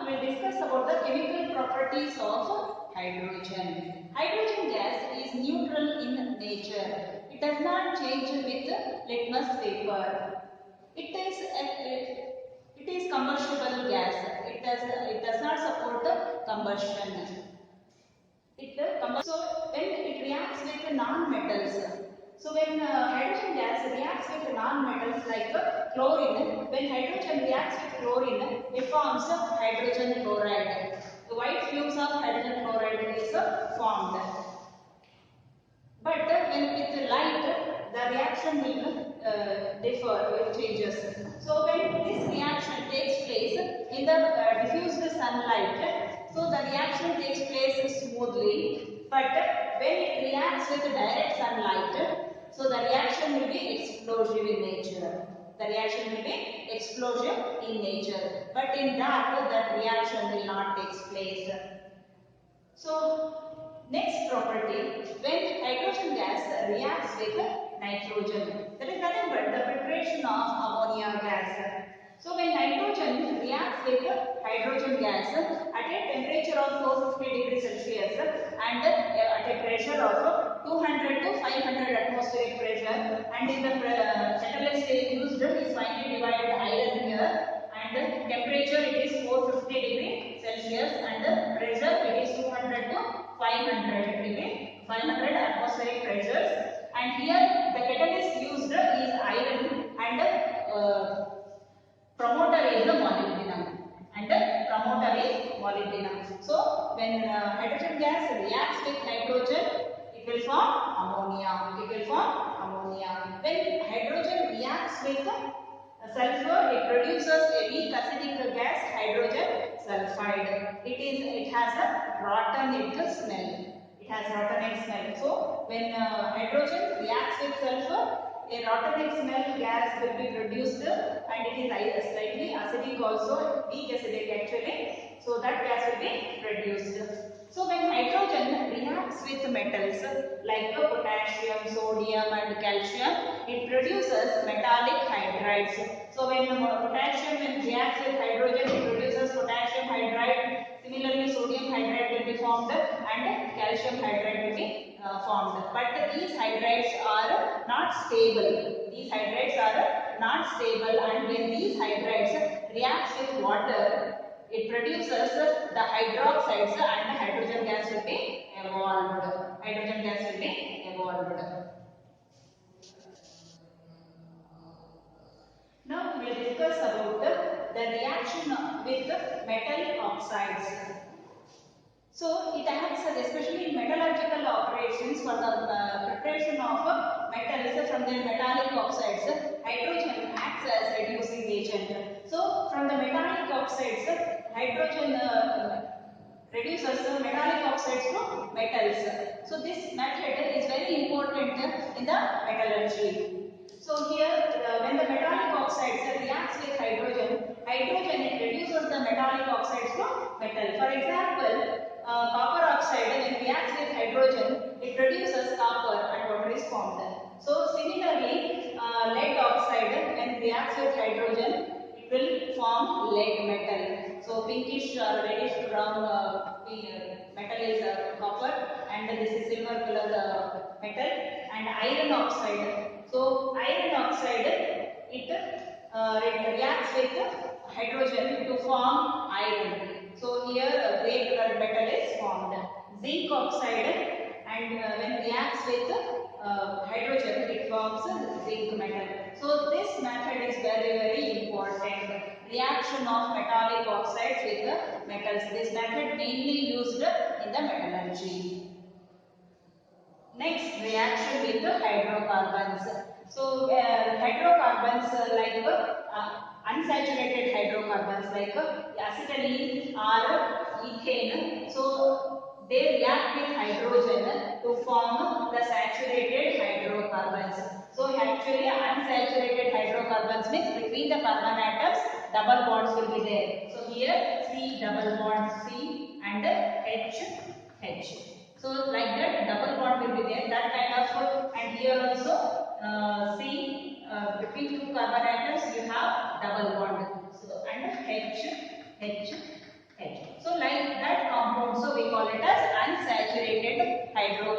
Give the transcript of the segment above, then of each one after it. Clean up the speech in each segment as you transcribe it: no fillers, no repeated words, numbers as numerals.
we will discuss about the chemical properties of hydrogen. Hydrogen gas is neutral in nature. It does not change with litmus paper. It is combustible gas. It does not support the combustion. So when it reacts with non-metals, so when hydrogen gas reacts with non-metals like chlorine, when hydrogen reacts with chlorine, it forms hydrogen chloride. The white fumes of hydrogen chloride is formed. But when with light, the reaction will differ, it changes. So when this reaction takes place in the diffused sunlight, so the reaction takes place smoothly. But when it reacts with direct sunlight, so the reaction will be explosive in nature. The reaction will be explosive in nature. But in dark, that reaction will not take place. So next property, when hydrogen gas reacts with nitrogen, that is nothing but the preparation of ammonia gas. So when nitrogen reacts with hydrogen gas at a temperature of 450 degrees Celsius and at a pressure of 200 to 500 atmospheric pressure, and in the catalyst used is finely divided iron here, and temperature it is 450 degree Celsius and pressure it is 200 to 500 atmospheric pressures, and here the catalyst used is iron and promoter is the molybdenum. So when hydrogen gas reacts with nitrogen, it will form ammonia. When hydrogen reacts with sulfur, it produces a weak acidic gas, hydrogen sulfide. It has a rotten smell. So when hydrogen reacts with sulfur, a rotten smell gas will be produced, and it is slightly acidic also, weak acidic actually. So that gas will be produced. So when hydrogen reacts with metals like potassium, sodium and calcium, it produces metallic hydrides. So when potassium reacts with hydrogen, it produces potassium hydride. Similarly, sodium hydride will be formed and calcium hydride will be formed. But these hydrides are not stable. And when these hydrides reacts with water, it produces the hydroxides and hydrogen gas will be evolved. Now we will discuss about the reaction with metal oxides. So it acts especially in metallurgical operations for the preparation of metals from their metallic oxides. Hydrogen acts as reducing agent. So from the metallic oxides, hydrogen reduces metallic oxides to metals. So this method is very important in the metallurgy. So here when the metallic oxides reacts with hydrogen, it reduces the metallic oxides to metal. For example, copper oxide when reacts with hydrogen, it produces copper and water is formed. So similarly, lead oxide when reacts with hydrogen, it will form lead metal. So pinkish or reddish brown metal is copper, and this is silver color metal, and iron oxide. So iron oxide it reacts with hydrogen to form iron. So here grey colored metal is formed. Zinc oxide, and when reacts with hydrogen, it forms zinc metal. So this method is very important. Reaction of metallic oxides with the metals. This method mainly used in the metallurgy. Next, reaction with the hydrocarbons. So hydrocarbons like unsaturated hydrocarbons like acetylene or ethane. So they react with hydrogen to form the saturated hydrocarbons. So actually unsaturated hydrocarbons means between the carbon atoms double bonds will be there. So here C double bond C and H. So like that double bond will be there, that kind of, and here also C between two carbon atoms you have double bond. So and H.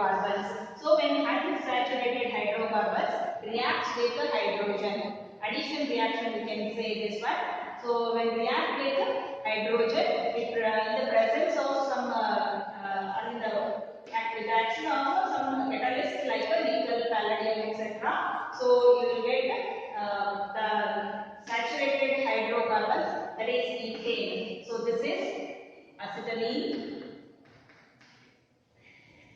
hydrocarbons. So when unsaturated hydrocarbons reacts with the hydrogen, addition reaction we can say this one. So when react with hydrogen, it in the presence of some in the action of some catalyst like a nickel, palladium, etc. So you will get the saturated hydrocarbons, that is ethane. So this is acetylene,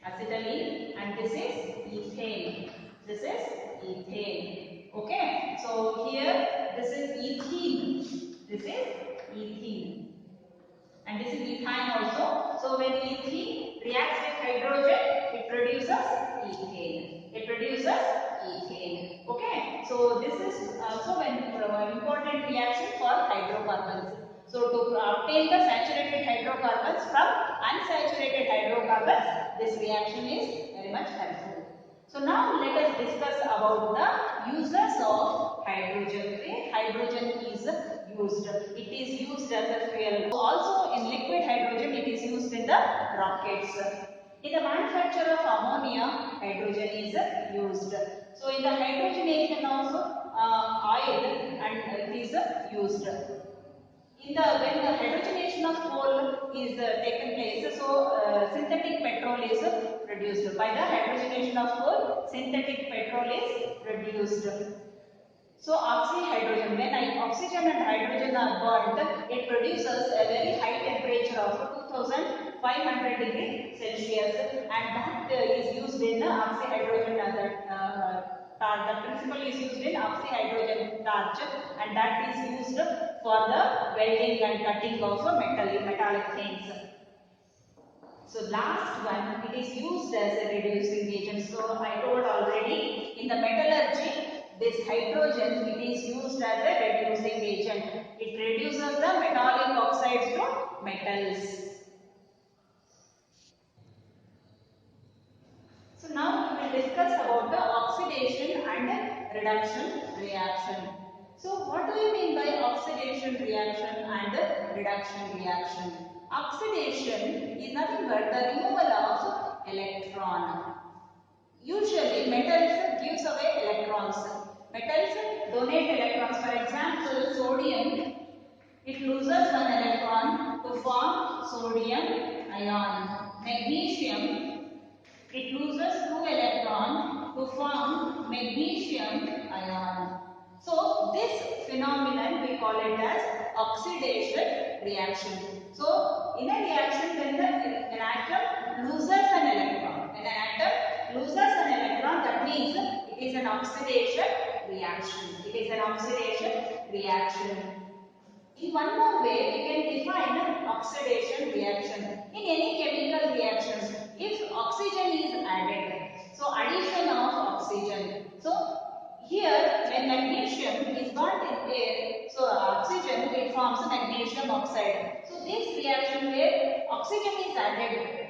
and this is ethane. This is ethane. Okay. So here this is ethene. This is ethene. And this is ethane also. So when ethene reacts with hydrogen, it produces ethane. It produces ethane. Okay. So this is also an important reaction for hydrocarbons. So to obtain the saturated hydrocarbons from unsaturated hydrocarbons, this reaction is very much helpful. So now let us discuss about the uses of hydrogen. Where hydrogen is used. It is used as a fuel. Also in liquid hydrogen it is used in the rockets. In the manufacture of ammonia, hydrogen is used. So in the hydrogenation of oil and it is used. When the hydrogenation of coal is taken place, so synthetic petrol is produced. By the hydrogenation of coal, synthetic petrol is produced. So oxyhydrogen, when oxygen and hydrogen are burnt, it produces a very high temperature of 2500 degrees Celsius, and that is used in oxyhydrogen torch. The principle is used in oxyhydrogen torch, and that is used for the welding and cutting of metallic things. So last one, it is used as a reducing agent. So I told already, in the metallurgy, this hydrogen, it is used as a reducing agent. It reduces the metallic oxides to metals. So now we will discuss about the oxidation and reduction reaction. So what do you mean by oxidation reaction and reduction reaction? Oxidation is nothing but the removal of electron. Usually metals gives away electrons. Metals donate electrons. For example, sodium, it loses one electron to form sodium ion. Magnesium, it loses two electrons to form magnesium ion. So this phenomenon we call it as oxidation reaction. So in a reaction when an atom loses an electron, that means it is an oxidation reaction. It is an oxidation reaction. In one more way, we can define oxidation reaction. In any chemical reactions, if oxygen is added, so addition of oxygen. So here, when magnesium is burnt in air, so oxygen, it forms a magnesium oxide. So this reaction where oxygen is added,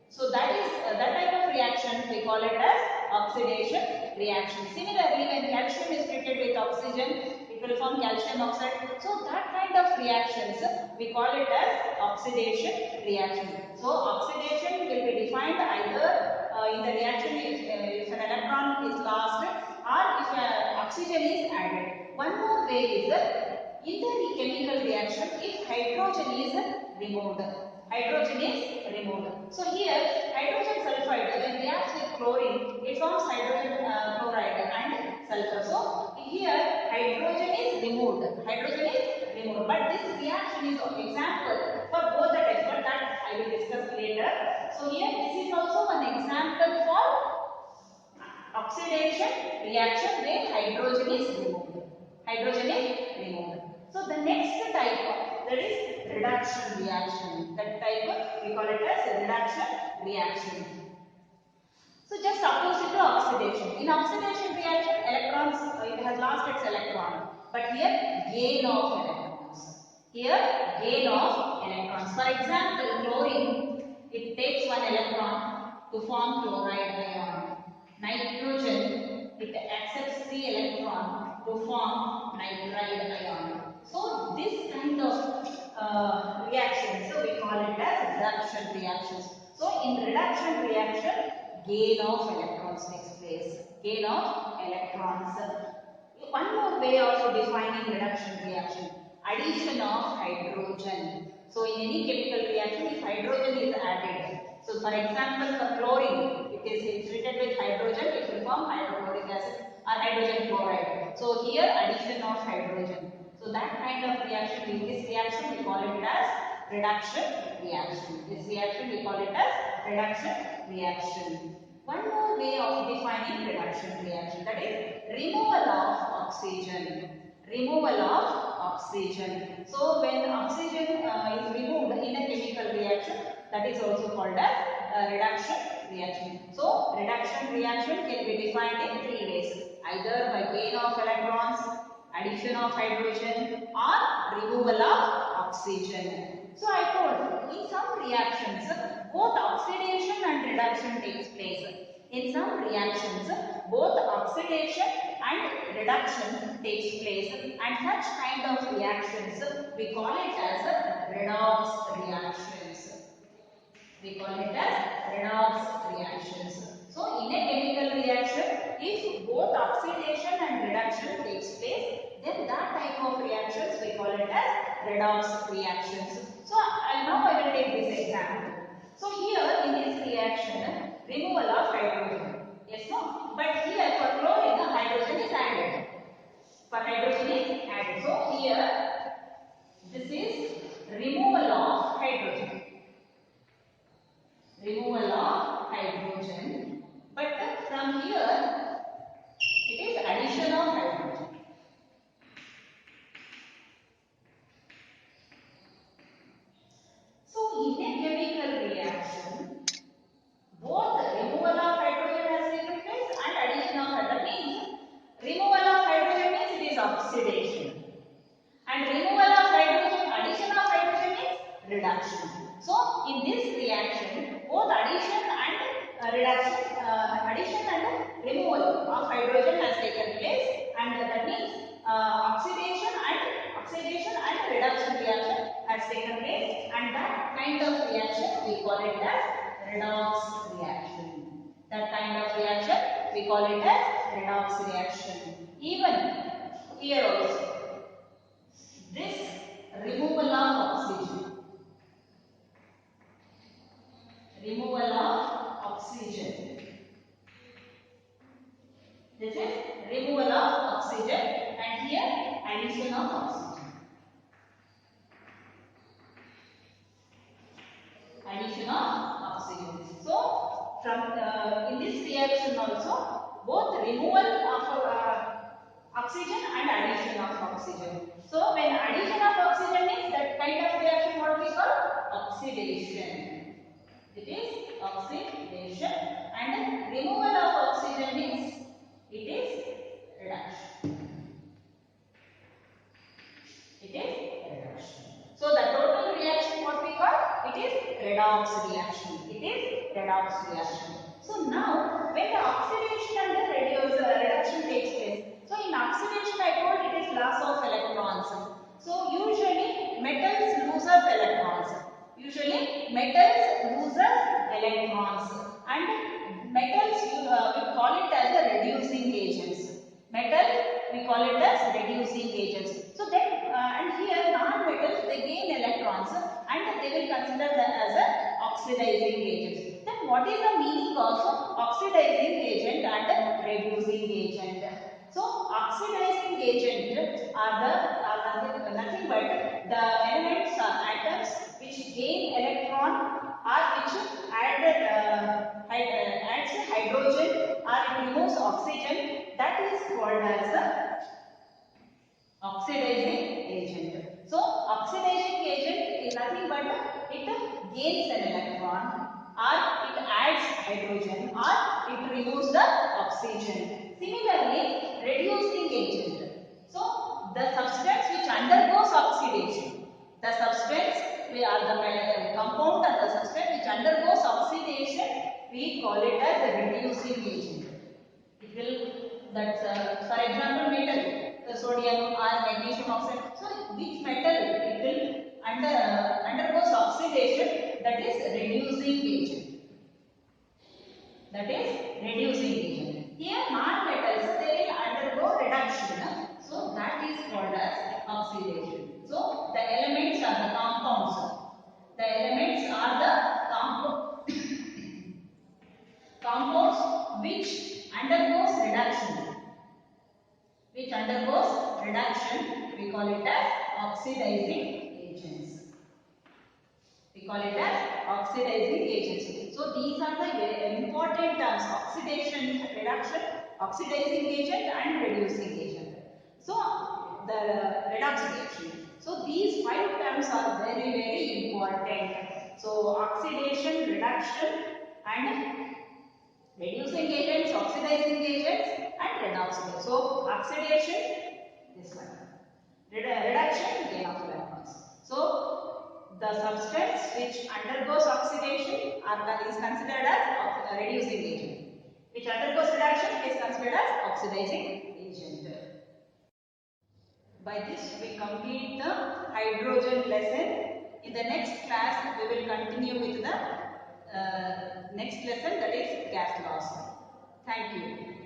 so that is that type of reaction we call it as oxidation reaction. Similarly, when calcium is treated with oxygen, it will form calcium oxide. So that kind of reactions we call it as oxidation reaction. So oxidation will be defined either in the reaction if an electron is lost or if oxygen is added. One more way is that in the chemical reaction if hydrogen is removed. So here hydrogen sulfide when reacts with chlorine, it forms hydrogen chloride and sulfur. So here hydrogen is removed. But this reaction is an example for both the types, but that I will discuss later. So here this is also an example for oxidation reaction where hydrogen is removed. So the next type that is reduction reaction. That type we call it as reduction reaction. So just opposite to oxidation. In oxidation reaction, electrons it has lost its electron, but here gain of electrons. For example, chlorine, it takes one electron to form chloride ion. Nitrogen, it accepts 3 electron to form nitride ion. So this kind of reaction, so we call it as reduction reactions. So in reduction reaction, gain of electrons takes place. Gain of electrons. One more way of defining reduction reaction, addition of hydrogen. So in any chemical reaction, if hydrogen is added, so for example for chlorine, it is treated with hydrogen, it will form hydrochloric acid or hydrogen chloride. So here addition of hydrogen. So that kind of reaction, in this reaction we call it as reduction reaction. This reaction we call it as reduction reaction. One more way of defining reduction reaction, that is removal of oxygen. Removal of oxygen. So when oxygen is removed in a chemical reaction, that is also called as reduction reaction. So reduction reaction can be defined in three ways: either by gain of electrons, addition of hydrogen, or removal of oxygen. So I told in some reactions both oxidation and reduction takes place. In some reactions both oxidation and reduction takes place, and such kind of reactions we call it as redox reactions. We call it as redox reactions. So in a chemical reaction, if both oxidation and reduction takes place, then that type of reactions we call it as redox reactions. So now I will take this example. So here in this reaction, removal of hydrogen. Yes, no? But here for chlorine, hydrogen is added. For hydrogen is added. So here, this is removal of hydrogen. Removal of hydrogen. But from here, it is addition of hydrogen. So in a chemical reaction, both removal of hydrogen has taken place and addition of hydrogen means removal of hydrogen means it is oxidation, and removal of hydrogen, addition of hydrogen means reduction. So in this reaction, both addition and addition and removal of hydrogen has taken place, and that means oxidation and reduction reaction has taken place, and that kind of reaction we call it as redox reaction. That kind of reaction we call it as redox reaction. Even here also, this removal of oxygen. Removal of oxygen. This is removal of oxygen, and here addition of oxygen. Addition of oxygen. So from in this reaction also both removal of oxygen and addition of oxygen. So when addition of oxygen means that kind of reaction what we call oxidation. It is oxidation, and removal of oxygen means it is reduction. It is reduction. So the total reaction what we call it is redox reaction. It is redox reaction. So now when the oxidation and the reduction takes place. So in oxidation I told it is loss of electrons. So usually metals loses electrons. Usually metals loses electrons, and metals we call it as a reducing agents. Metal we call it as reducing agents. So then and here non-metals they gain electrons and they will consider them as a oxidizing agents. Then what is the meaning of oxidizing agent and reducing agent? So oxidizing agent are nothing but the elements or atoms which gain electron or which adds hydrogen or it removes oxygen. That is called as the oxidizing agent. So oxidizing agent is nothing but it gains an electron or it adds hydrogen or it removes the oxygen. Similarly, reducing agent. So the substance which undergoes oxidation, the substance we are the compound or the substance which undergoes oxidation, we call it as a reducing agent. It will for example metal, the sodium or magnesium oxide. So which metal it will undergoes oxidation, that is reducing agent. that is reducing agent. Here non-metals they will undergo reduction. So that is called as oxidation. So the elements are the compounds. The elements are the compounds which undergoes reduction. Which undergoes reduction, we call it as oxidizing agents. We call it as oxidizing agents. So these are the important terms: oxidation, reduction, oxidizing agent and reducing agent. So the redox reaction. So these 5 terms are very, very important. So oxidation, reduction and reducing agents, oxidizing agents and redox agents. So oxidation, this one. Reduction, gain of electrons. So the substance which undergoes oxidation is considered as reducing agent. Which undergoes reduction is considered as oxidizing agent. By this we complete the hydrogen lesson. In the next class we will continue with the next lesson, that is gas laws. Thank you.